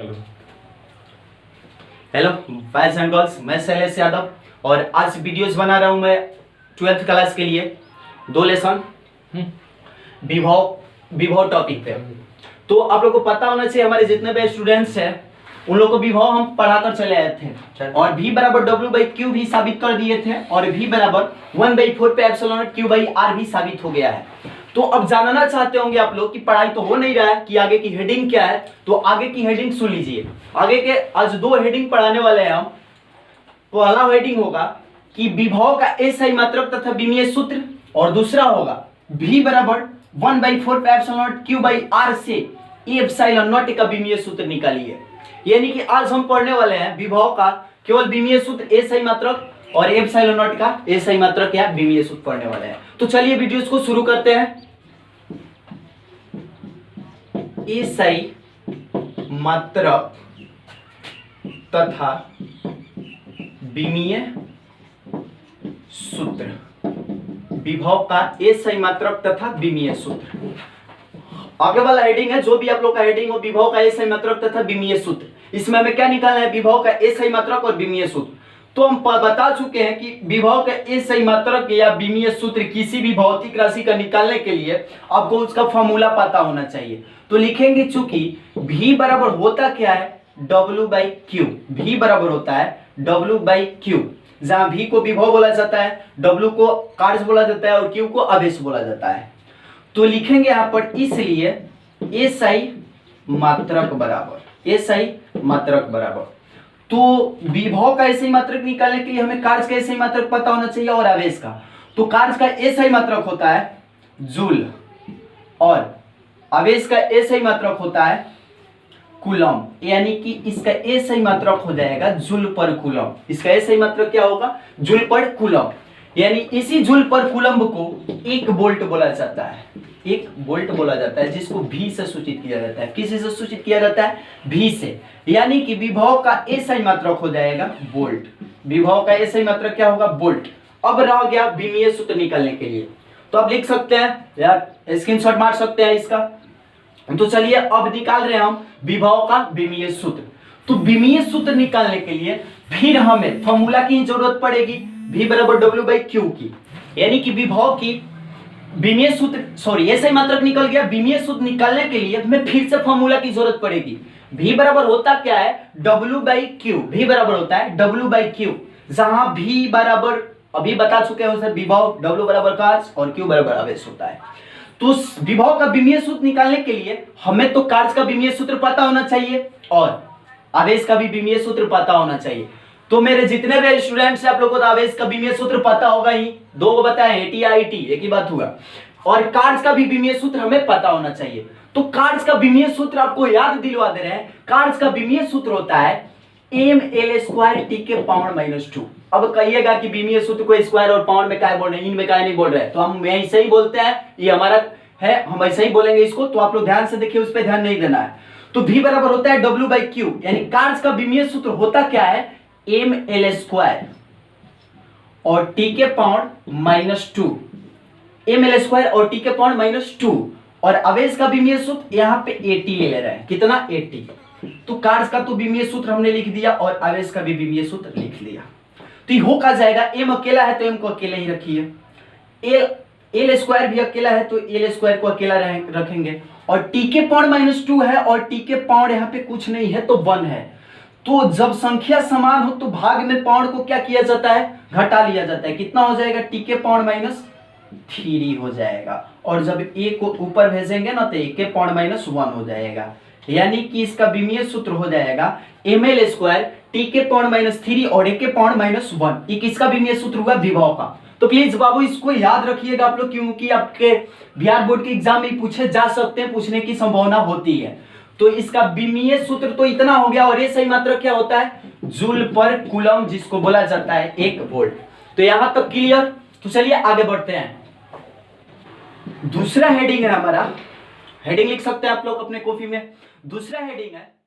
Hello boys and girls, मैं शैलेश यादव और आज वीडियोस बना रहा हूँ मैं 12th क्लास के लिए। 2 लेसन विभव टॉपिक पे। तो आप लोग को पता होना चाहिए, हमारे जितने भी स्टूडेंट्स हैं उन लोग को विभव हम पढ़ाकर चले आए थे और v बराबर W/Q भी साबित कर दिए थे और v बराबर 1/4 पे एप्सिलॉन Q/R भी साबित हो गया है। तो अब जानना चाहते होंगे आप लोग कि पढ़ाई तो हो नहीं रहा है कि आगे की हेडिंग क्या है, तो आगे की हेडिंग सुन लीजिए। आगे के आज 2 हेडिंग पढ़ाने वाले हैं हम। पहला हेडिंग होगा कि विभव का एसआई मात्रक तथा विमीय सूत्र और दूसरा होगा v बराबर 1/4 पे एप्सिलॉन Q/R से एप्सिलॉन नॉट का विमीय सूत्र निकालिए। यानी कि आज हम पढ़ने वाले हैं विभव का केवल विमीय सूत्र एसआई मात्रक और एप्सिलॉन नॉट का एसआई मात्रक या विमीय सूत्र पढ़ने वाले हैं। तो चलिए वीडियोस को शुरू करते हैं। एसआई मात्रक तथा विमीय सूत्र, विभव का एसआई मात्रक तथा विमीय सूत्र। आगे वाला हेडिंग है, जो भी आप लोग का हेडिंग हो, विभव का एसआई मात्रक तथा विमीय सूत्र। इसमें हमें क्या निकालना है? विभव का एसआई मात्रक और विमीय सूत्र। तो हम बता चुके हैं कि विभव का एसआई मात्रक या विमीय सूत्र किसी भी भौतिक राशि का निकालने के लिए आपको उसका फॉर्मूला पता होना चाहिए। तो लिखेंगे, चूंकि v बराबर होता क्या है? W/Q। v बराबर होता है W/Q, जहां v को विभव बोला जाता है, W को कार्य बोला जाता है और Q को आवेश बोला जाता है। तो लिखेंगे यहां पर, इसलिए एसआई मात्रक बराबर तो विभव का एसआई मात्रक निकालने के लिए हमें कार्य का एसआई मात्रक पता होना चाहिए और आवेश का। तो कार्य का एसआई मात्रक होता है जूल और आवेश का एसआई मात्रक होता है कूलम। यानी कि इसका एसआई मात्रक हो जाएगा जूल पर कूलम। इसका एसआई मात्रक क्या होगा? जूल पर कूलम। यानी इसी जूल पर कूलम को 1 वोल्ट बोला जाता है। 1 वोल्ट बोला जाता है, जिसको V से सूचित किया जाता है। किसी से सूचित किया जाता है? V से। यानी कि विभव का एसआई मात्रक हो जाएगा वोल्ट। विभव का एसआई मात्रक क्या होगा? वोल्ट। अब रह गया विमीय सूत्र निकालने के लिए। तो आप लिख सकते हैं या स्क्रीनशॉट मार सकते हैं इसका। तो चलिए अब निकाल रहे हैं हम विभव का विमीय सूत्र। तो विमीय सूत्र निकालने के लिए फिर हमें फॉर्मूला की जरूरत पड़ेगी, v बराबर W/Q की। यानी कि विभव की विमीय सूत्र एसआई मात्रक निकल गया। विमीय सूत्र निकालने के लिए हमें फिर से फॉर्मूला की जरूरत पड़ेगी। v बराबर होता क्या है? W/Q। v बराबर होता है W/Q, जहां v बराबर अभी बता चुके हैं सर, विभव W बराबर कार्य और Q बराबर आवेश होता है। तो विभव का विमीय सूत्र निकालने के लिए हमें तो कार्य का विमीय सूत्र पता होना चाहिए और आवेश का भी विमीय सूत्र पता होना चाहिए। तो मेरे जितने भी स्टूडेंट्स हैं, आप लोगों को तो आवेश का विमीय सूत्र पता होगा ही। 2 को बताया, AT या IT, एक ही बात हुआ। और कार्य का भी विमीय सूत्र हमें पता होना चाहिए। तो कार्य का विमीय सूत्र आपको याद दिलवा दे रहे हैं। कार्य का विमीय सूत्र होता है mL² T⁻²। अब कहिएगा कि विमीय सूत्र को स्क्वायर और पाउंड में काहे बोल रहे हैं, इनमें काहे नहीं बोल रहे हैं? तो हम ऐसे ही बोलते हैं, ये हमारा है, हम ऐसे ही बोलेंगे इसको। तो आप लोग ध्यान से देखिए, उस पर ध्यान नहीं देना है। तो v बराबर होता है W/Q। यानी कार्य का विमीय सूत्र होता क्या है? mL² और T⁻²। mL² और T⁻²। और आवेश का विमीय सूत्र यहाँ पे AT ले रहे हैं। कितना? AT। तो कार्य का तो विमीय सूत्र हमने लिख दिया और आवेश का भी विमीय सूत्र लिख लिया। तो ये हो का जाएगा, m अकेला है तो m को अकेले ही रखिए, L² भी अकेला है तो L² को अकेला रखेंगे, और T⁻² है और T⁻ यहाँ पे कुछ नहीं है तो 1 है। तो जब संख्या समान हो तो भाग में पाउंड को क्या किया जाता है? घटा लिया जाता है। कितना हो जाएगा? T⁻³ हो जाएगा। और जब a को ऊपर भेजेंगे ना तो a⁻⁻1 हो जाएगा। यानी कि इसका विमीय सूत्र हो जाएगा mL² T⁻³ और a⁻1। ये किसका विमीय सूत्र हुआ? विभव का। तो प्लीज बाबू इसको याद रखिएगा आप लोग, क्योंकि आपके बिहार बोर्ड के एग्जाम में पूछे जा सकते हैं, पूछने की संभावना होती है। तो इसका विमीय सूत्र तो इतना हो गया। और एसआई मात्रक क्या होता है? जूल पर कूलम, जिसको बोला जाता है 1 वोल्ट। तो यहां तक क्लियर? तो चलिए आगे बढ़ते हैं। दूसरा हेडिंग है हमारा, हेडिंग लिख सकते हैं आप लोग अपने कॉपी में। दूसरा हेडिंग है